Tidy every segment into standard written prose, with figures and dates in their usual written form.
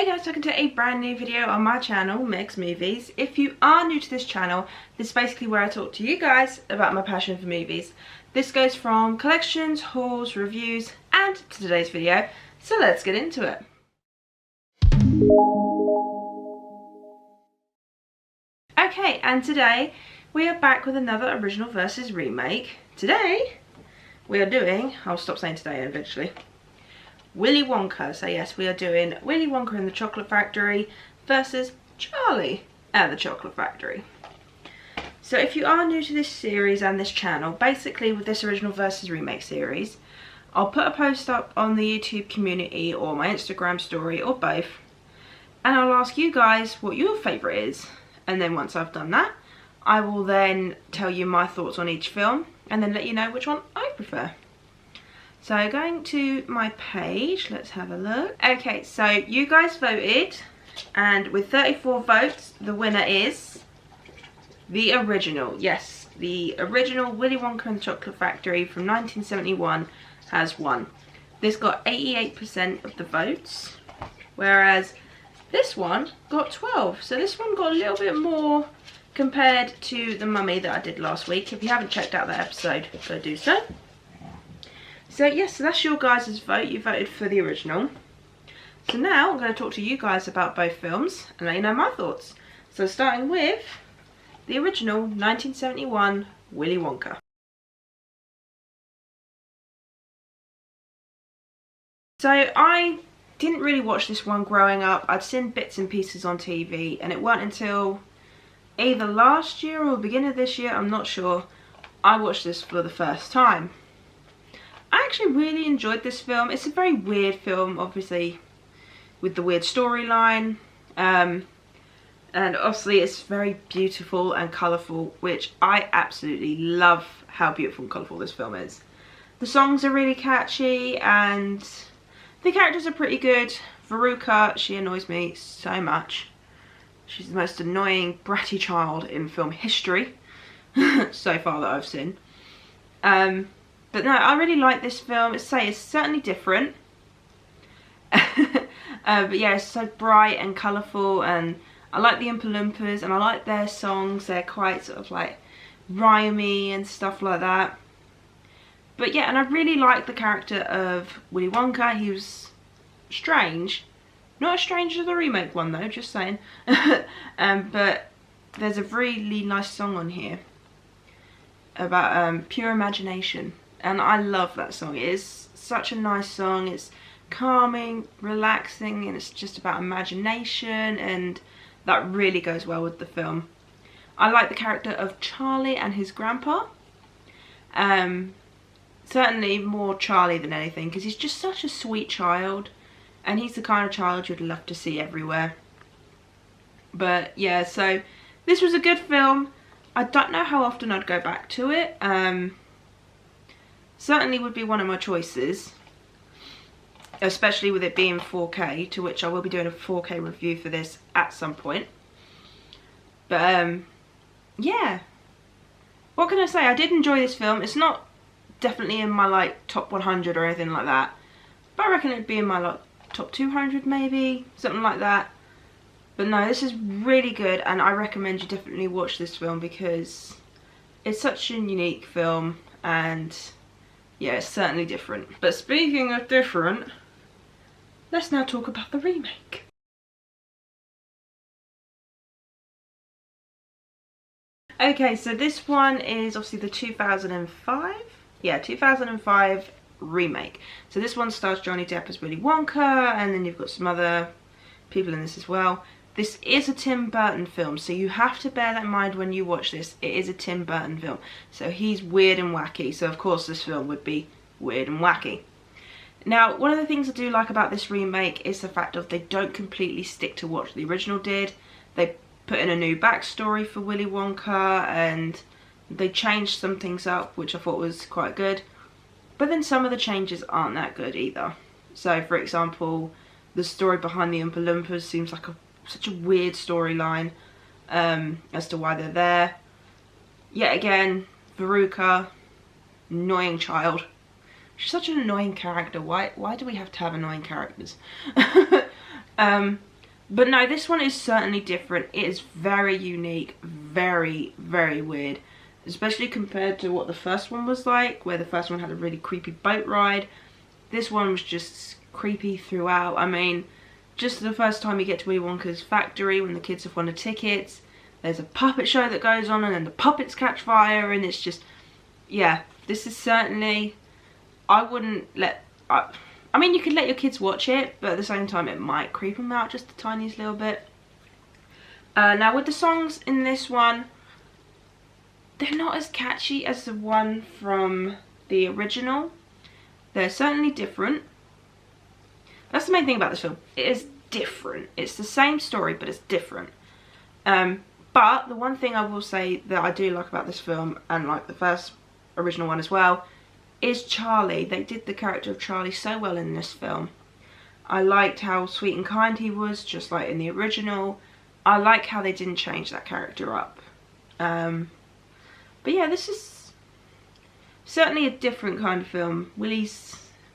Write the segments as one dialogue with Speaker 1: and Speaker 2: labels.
Speaker 1: Hey guys, welcome to a brand new video on my channel, Mix Movies. If you are new to this channel, this is basically where I talk to you guys about my passion for movies. This goes from collections, hauls, reviews, and to today's video, so let's get into it. Okay, and today we are back with another original versus remake. Today we are doing, I'll stop saying today eventually, Willy Wonka. So yes, we are doing Willy Wonka and the Chocolate Factory versus Charlie at the Chocolate Factory. So if you are new to this series and this channel, basically with this original versus remake series, I'll put a post up on the YouTube community or my Instagram story or both, and I'll ask you guys what your favourite is, and then once I've done that, I will then tell you my thoughts on each film and then let you know which one I prefer. So going to my page, let's have a look. Okay, so you guys voted, and with 34 votes, the winner is the original. Yes, the original Willy Wonka and the Chocolate Factory from 1971 has won. This got 88% of the votes, whereas this one got 12. So this one got a little bit more compared to the Mummy that I did last week. If you haven't checked out that episode, go do so. So yes, so that's your guys' vote. You voted for the original. So now I'm going to talk to you guys about both films and let you know my thoughts. So starting with the original 1971 Willy Wonka. So I didn't really watch this one growing up. I'd seen bits and pieces on TV, and it wasn't until either last year or the beginning of this year, I'm not sure, I watched this for the first time. I actually really enjoyed this film. It's a very weird film, obviously, with the weird storyline. And obviously it's very beautiful and colourful, which I absolutely love how beautiful and colourful this film is. The songs are really catchy and the characters are pretty good. Veruca, she annoys me so much. She's the most annoying, bratty child in film history so far that I've seen. But no, I really like this film. It's certainly different. But yeah, it's so bright and colourful, and I like the Oompa Loompas and I like their songs. They're quite sort of like rhymey and stuff like that. But yeah, and I really like the character of Willy Wonka. He was strange. Not as strange as the remake one though, just saying. But there's a really nice song on here about pure imagination. And I love that song. It is such a nice song. It's calming, relaxing, and it's just about imagination, and that really goes well with the film. I like the character of Charlie and his grandpa. Certainly more Charlie than anything, because he's just such a sweet child, and he's the kind of child you'd love to see everywhere. But yeah, so this was a good film. I don't know how often I'd go back to it. Certainly would be one of my choices, especially with it being 4K, to which I will be doing a 4K review for this at some point. But yeah, what can I say? I did enjoy this film. It's not definitely in my like top 100 or anything like that, but I reckon it'd be in my like top 200 maybe, something like that. But no, this is really good, and I recommend you definitely watch this film because it's such a unique film, and yeah, it's certainly different. But speaking of different, let's now talk about the remake. Okay, so this one is obviously the 2005? Yeah, 2005 remake. So this one stars Johnny Depp as Willy Wonka, and then you've got some other people in this as well. This is a Tim Burton film, so you have to bear that in mind when you watch this. It is a Tim Burton film, so he's weird and wacky, so of course this film would be weird and wacky. Now, one of the things I do like about this remake is the fact of they don't completely stick to what the original did. They put in a new backstory for Willy Wonka, and they changed some things up, which I thought was quite good. But then some of the changes aren't that good either. So, for example, the story behind the Oompa Loompas seems like such a weird storyline as to why they're there. Yet again, Veruca, annoying child. She's such an annoying character. Why do we have to have annoying characters? But no, this one is certainly different. It is very unique, very, very weird. Especially compared to what the first one was like, where the first one had a really creepy boat ride. This one was just creepy throughout. I mean, just the first time you get to Willy Wonka's factory when the kids have won the tickets, there's a puppet show that goes on and then the puppets catch fire, and it's just, yeah, this is certainly, I wouldn't let, I mean, you could let your kids watch it, but at the same time it might creep them out just the tiniest little bit. Now with the songs in this one, they're not as catchy as the one from the original. They're certainly different. That's the main thing about this film. It is different. It's the same story, but it's different. But the one thing I will say that I do like about this film, and like the first original one as well, is Charlie. They did the character of Charlie so well in this film. I liked how sweet and kind he was, just like in the original. I like how they didn't change that character up. But yeah, this is certainly a different kind of film. Willy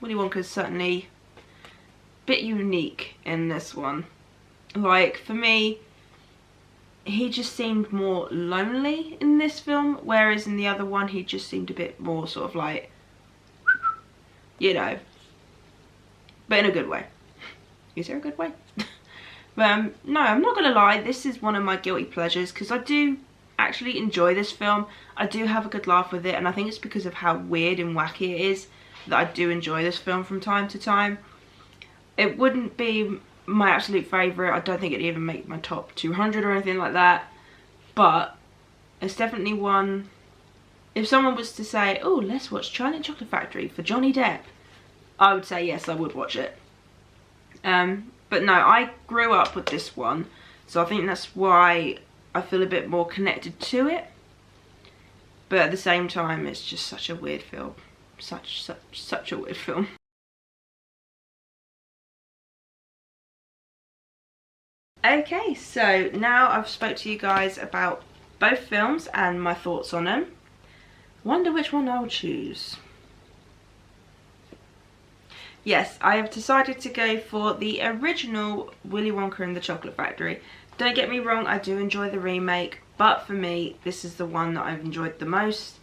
Speaker 1: Wonka's certainly a bit unique in this one. Like, for me, he just seemed more lonely in this film, whereas in the other one he just seemed a bit more sort of like, you know, but in a good way. Is there a good way? But no, I'm not gonna lie, this is one of my guilty pleasures, because I do actually enjoy this film. I do have a good laugh with it, and I think it's because of how weird and wacky it is that I do enjoy this film from time to time. It wouldn't be my absolute favourite. I don't think it'd even make my top 200 or anything like that, but it's definitely one. If someone was to say, oh, let's watch Charlie and the Chocolate Factory for Johnny Depp, I would say yes, I would watch it. But no, I grew up with this one, so I think that's why I feel a bit more connected to it. But at the same time, it's just such a weird film. Such a weird film. Okay, so now I've spoke to you guys about both films and my thoughts on them. Wonder which one I'll choose. Yes, I have decided to go for the original Willy Wonka and the Chocolate Factory. Don't get me wrong, I do enjoy the remake, but for me, this is the one that I've enjoyed the most.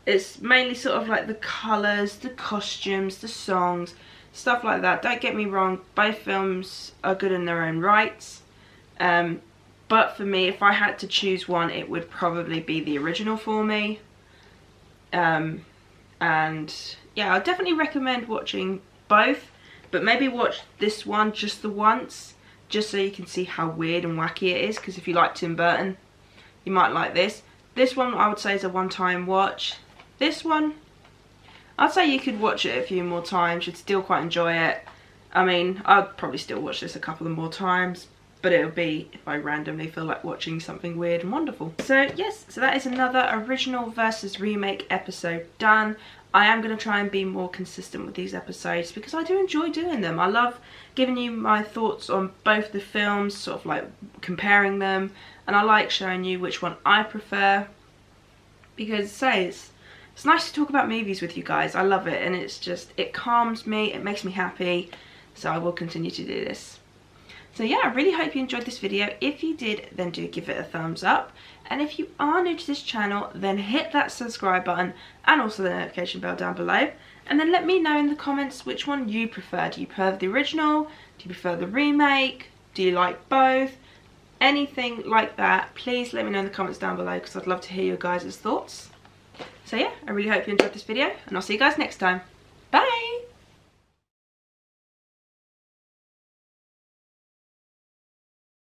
Speaker 1: It's mainly sort of like the colours, the costumes, the songs, stuff like that. Don't get me wrong, both films are good in their own rights. But for me, if I had to choose one, it would probably be the original for me. And yeah, I'll definitely recommend watching both, but maybe watch this one just the once, just so you can see how weird and wacky it is, because if you like Tim Burton, you might like this. This one I would say is a one-time watch. This one, I'd say you could watch it a few more times, you'd still quite enjoy it. I mean, I'd probably still watch this a couple of more times, but it'll be if I randomly feel like watching something weird and wonderful. So yes, so that is another original versus remake episode done. I am going to try and be more consistent with these episodes because I do enjoy doing them. I love giving you my thoughts on both the films, sort of like comparing them, and I like showing you which one I prefer, because say it's nice to talk about movies with you guys. I love it, and it's just, it calms me, it makes me happy, so I will continue to do this. So yeah, I really hope you enjoyed this video. If you did, then do give it a thumbs up. And if you are new to this channel, then hit that subscribe button and also the notification bell down below. And then let me know in the comments which one you prefer. Do you prefer the original? Do you prefer the remake? Do you like both? Anything like that, please let me know in the comments down below, because I'd love to hear your guys' thoughts. So yeah, I really hope you enjoyed this video, and I'll see you guys next time.